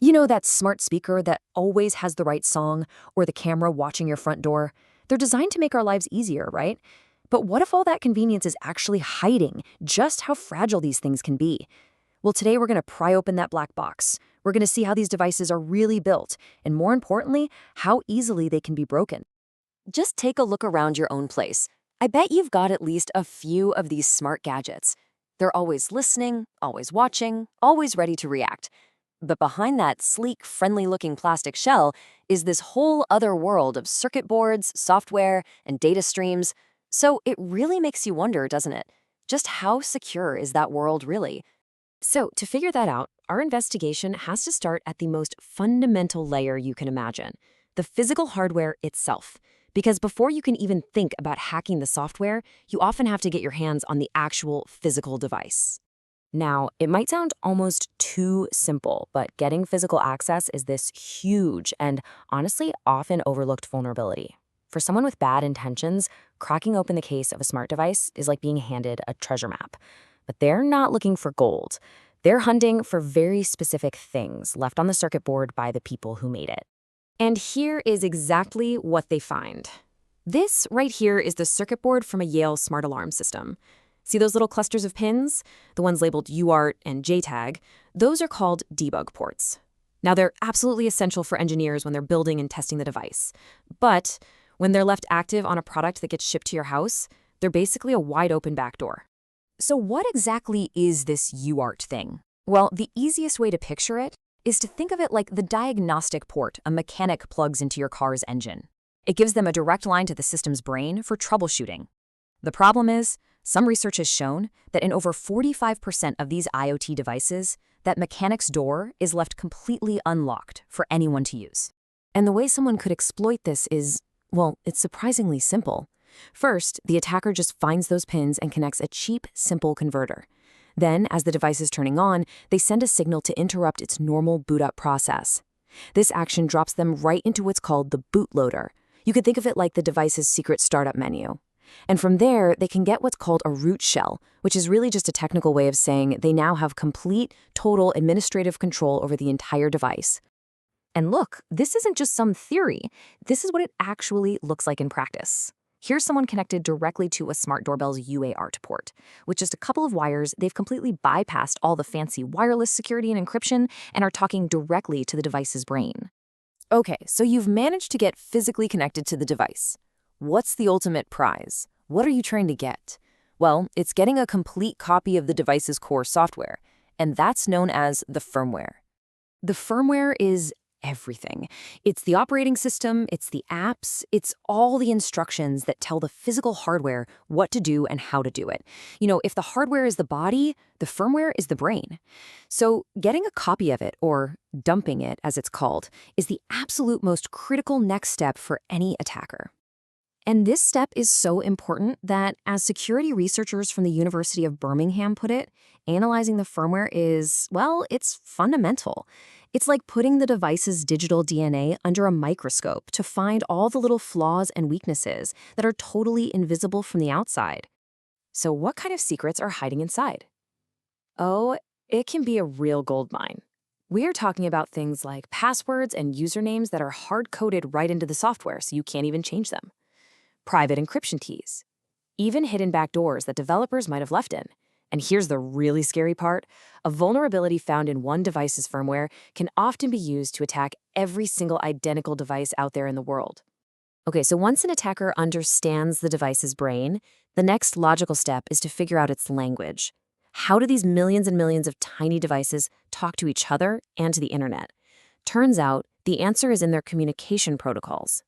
You know that smart speaker that always has the right song, or the camera watching your front door? They're designed to make our lives easier, right? But what if all that convenience is actually hiding just how fragile these things can be? Well, today we're going to pry open that black box. We're going to see how these devices are really built, and more importantly, how easily they can be broken. Just take a look around your own place. I bet you've got at least a few of these smart gadgets. They're always listening, always watching, always ready to react. But behind that sleek, friendly-looking plastic shell is this whole other world of circuit boards, software, and data streams. So it really makes you wonder, doesn't it? Just how secure is that world really? So to figure that out, our investigation has to start at the most fundamental layer you can imagine, the physical hardware itself. Because before you can even think about hacking the software, you often have to get your hands on the actual physical device. Now, it might sound almost too simple, but getting physical access is this huge and honestly often overlooked vulnerability. For someone with bad intentions, cracking open the case of a smart device is like being handed a treasure map. But they're not looking for gold. They're hunting for very specific things left on the circuit board by the people who made it. And here is exactly what they find. This right here is the circuit board from a Yale smart alarm system. See those little clusters of pins? The ones labeled UART and JTAG? Those are called debug ports. Now, they're absolutely essential for engineers when they're building and testing the device. But when they're left active on a product that gets shipped to your house, they're basically a wide open backdoor. So what exactly is this UART thing? Well, the easiest way to picture it is to think of it like the diagnostic port a mechanic plugs into your car's engine. It gives them a direct line to the system's brain for troubleshooting. The problem is, some research has shown that in over 45% of these IoT devices, that mechanic's door is left completely unlocked for anyone to use. And the way someone could exploit this is, well, it's surprisingly simple. First, the attacker just finds those pins and connects a cheap, simple converter. Then, as the device is turning on, they send a signal to interrupt its normal boot-up process. This action drops them right into what's called the bootloader. You could think of it like the device's secret startup menu. And from there, they can get what's called a root shell, which is really just a technical way of saying they now have complete, total administrative control over the entire device. And look, this isn't just some theory. This is what it actually looks like in practice. Here's someone connected directly to a smart doorbell's UART port. With just a couple of wires, they've completely bypassed all the fancy wireless security and encryption and are talking directly to the device's brain. Okay, so you've managed to get physically connected to the device. What's the ultimate prize? What are you trying to get? Well, it's getting a complete copy of the device's core software, and that's known as the firmware. The firmware is everything. It's the operating system, it's the apps, it's all the instructions that tell the physical hardware what to do and how to do it. You know, if the hardware is the body, the firmware is the brain. So getting a copy of it, or dumping it as it's called, is the absolute most critical next step for any attacker. And this step is so important that, as security researchers from the University of Birmingham put it, analyzing the firmware is, well, it's fundamental. It's like putting the device's digital DNA under a microscope to find all the little flaws and weaknesses that are totally invisible from the outside. So what kind of secrets are hiding inside? Oh, it can be a real goldmine. We are talking about things like passwords and usernames that are hard-coded right into the software so you can't even change them. Private encryption keys, even hidden backdoors that developers might have left in. And here's the really scary part. A vulnerability found in one device's firmware can often be used to attack every single identical device out there in the world. Okay, so once an attacker understands the device's brain, the next logical step is to figure out its language. How do these millions and millions of tiny devices talk to each other and to the internet? Turns out, the answer is in their communication protocols.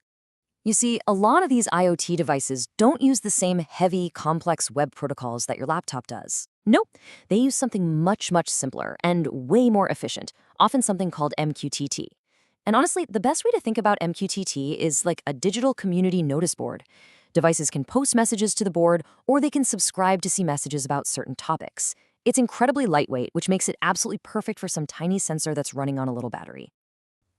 You see, a lot of these IoT devices don't use the same heavy, complex web protocols that your laptop does. Nope, they use something much, much simpler and way more efficient, often something called MQTT. And honestly, the best way to think about MQTT is like a digital community notice board. Devices can post messages to the board, or they can subscribe to see messages about certain topics. It's incredibly lightweight, which makes it absolutely perfect for some tiny sensor that's running on a little battery.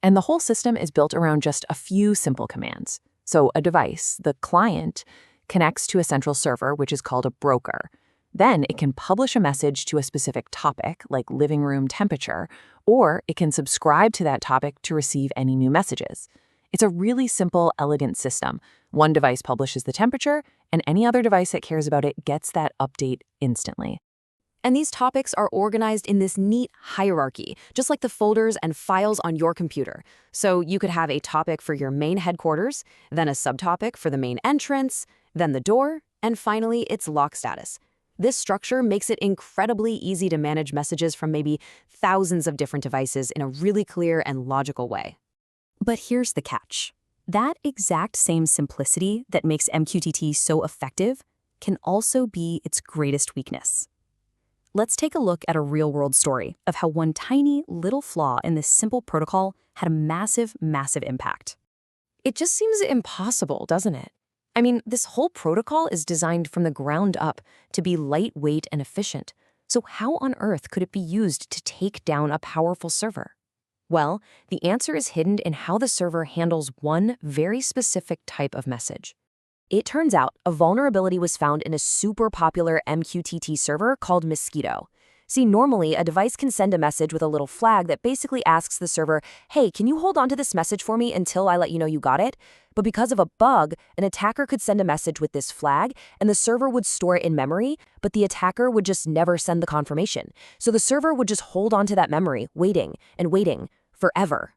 And the whole system is built around just a few simple commands. So a device, the client, connects to a central server, which is called a broker. Then it can publish a message to a specific topic, like living room temperature, or it can subscribe to that topic to receive any new messages. It's a really simple, elegant system. One device publishes the temperature, and any other device that cares about it gets that update instantly. And these topics are organized in this neat hierarchy, just like the folders and files on your computer. So you could have a topic for your main headquarters, then a subtopic for the main entrance, then the door, and finally its lock status. This structure makes it incredibly easy to manage messages from maybe thousands of different devices in a really clear and logical way. But here's the catch. That exact same simplicity that makes MQTT so effective can also be its greatest weakness. Let's take a look at a real-world story of how one tiny little flaw in this simple protocol had a massive, massive impact. It just seems impossible, doesn't it? I mean, this whole protocol is designed from the ground up to be lightweight and efficient. So how on earth could it be used to take down a powerful server? Well, the answer is hidden in how the server handles one very specific type of message. It turns out a vulnerability was found in a super popular MQTT server called Mosquito. See, normally a device can send a message with a little flag that basically asks the server, hey, can you hold on to this message for me until I let you know you got it? But because of a bug, an attacker could send a message with this flag, and the server would store it in memory, but the attacker would just never send the confirmation. So the server would just hold on to that memory, waiting and waiting forever.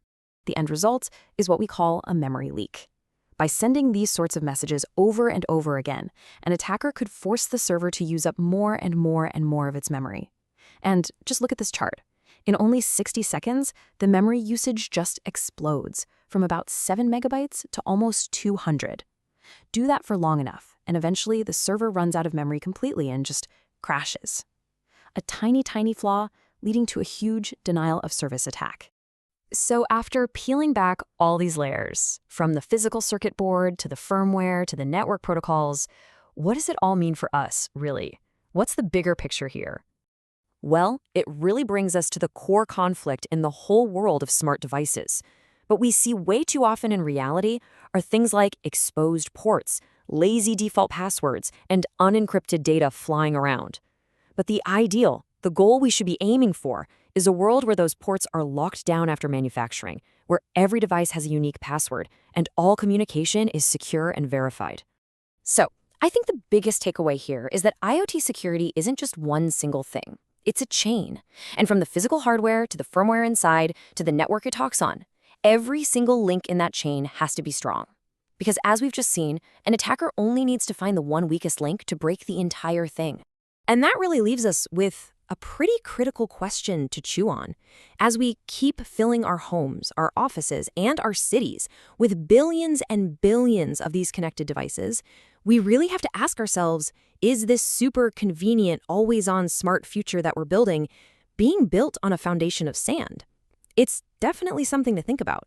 The end result is what we call a memory leak. By sending these sorts of messages over and over again, an attacker could force the server to use up more and more and more of its memory. And just look at this chart. In only 60 seconds, the memory usage just explodes, from about 7 megabytes to almost 200. Do that for long enough, and eventually the server runs out of memory completely and just crashes. A tiny, tiny flaw leading to a huge denial of service attack. So after peeling back all these layers, from the physical circuit board to the firmware to the network protocols, what does it all mean for us, really? What's the bigger picture here? Well, it really brings us to the core conflict in the whole world of smart devices. What we see way too often in reality are things like exposed ports, lazy default passwords, and unencrypted data flying around. But the ideal, the goal we should be aiming for, is a world where those ports are locked down after manufacturing, where every device has a unique password, and all communication is secure and verified. So, I think the biggest takeaway here is that IoT security isn't just one single thing. It's a chain. And from the physical hardware to the firmware inside to the network it talks on, every single link in that chain has to be strong. Because as we've just seen, an attacker only needs to find the one weakest link to break the entire thing. And that really leaves us with a pretty critical question to chew on. As we keep filling our homes, our offices, and our cities with billions and billions of these connected devices, we really have to ask ourselves, is this super convenient, always-on smart future that we're building being built on a foundation of sand? It's definitely something to think about.